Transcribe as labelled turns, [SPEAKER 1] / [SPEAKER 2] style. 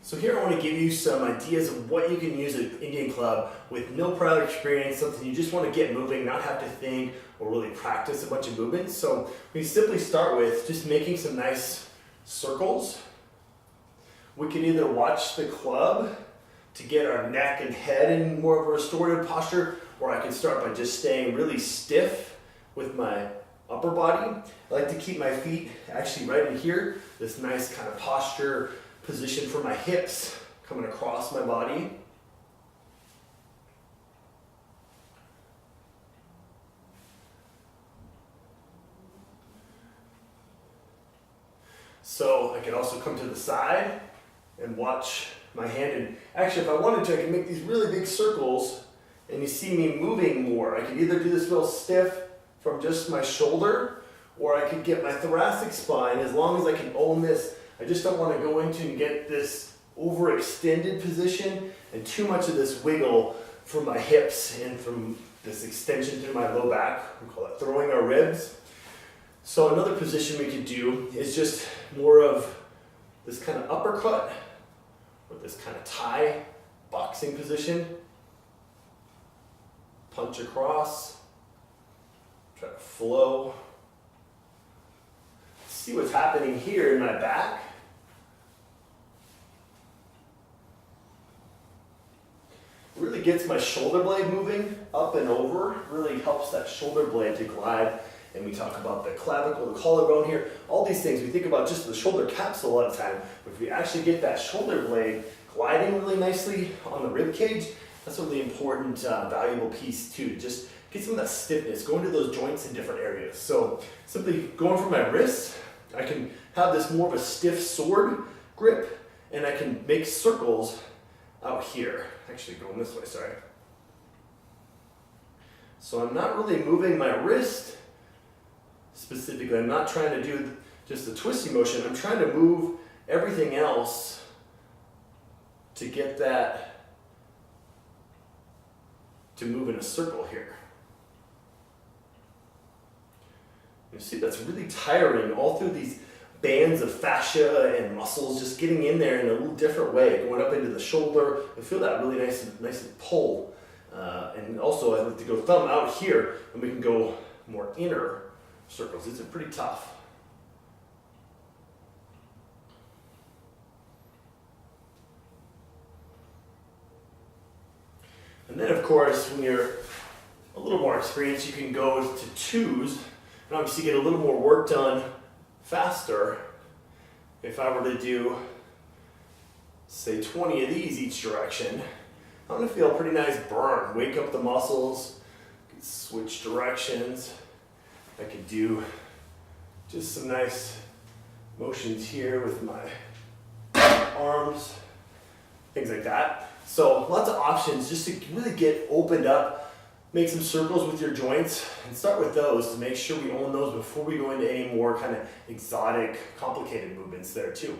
[SPEAKER 1] So here I want to give you some ideas of what you can use at an Indian club with no prior experience, something you just want to get moving, not have to think or really practice a bunch of movements. So we simply start with just making some nice circles. We can either watch the club to get our neck and head in more of a restorative posture, or I can start by just staying really stiff with my upper body. I like to keep my feet actually right in here, this nice kind of posture position for my hips coming across my body. So I can also come to the side and watch my hand, and actually if I wanted to I can make these really big circles and you see me moving more. I could either do this real stiff from just my shoulder, or I could get my thoracic spine. As long as I can own this, I just don't want to go into and get this overextended position and too much of this wiggle from my hips and from this extension through my low back. We call it throwing our ribs. So another position we could do is just more of this kind of uppercut or this kind of Thai boxing position. Punch across, try to flow. See what's happening here in my back. Really gets my shoulder blade moving up and over, really helps that shoulder blade to glide. And we talk about the clavicle, the collarbone here, all these things. We think about just the shoulder capsule a lot of the time, but if we actually get that shoulder blade gliding really nicely on the rib cage, that's a really important, valuable piece too. Just get some of that stiffness, go into those joints in different areas. So simply going from my wrist, I can have this more of a stiff sword grip, and I can make circles out here. Actually going this way, sorry. So I'm not really moving my wrist specifically. I'm not trying to do just the twisting motion. I'm trying to move everything else to get that to move in a circle here. You see, that's really tiring all through these bands of fascia and muscles, just getting in there in a little different way, going up into the shoulder. I feel that really nice pull. And also I like to go thumb out here, and we can go more inner circles. These are pretty tough. And then of course, when you're a little more experienced, you can go to twos and obviously get a little more work done faster. If I were to do, say, 20 of these each direction, I'm going to feel a pretty nice burn. Wake up the muscles, switch directions. I could do just some nice motions here with my arms, things like that. So lots of options just to really get opened up. Make some circles with your joints and start with those to make sure we own those before we go into any more kind of exotic, complicated movements there too.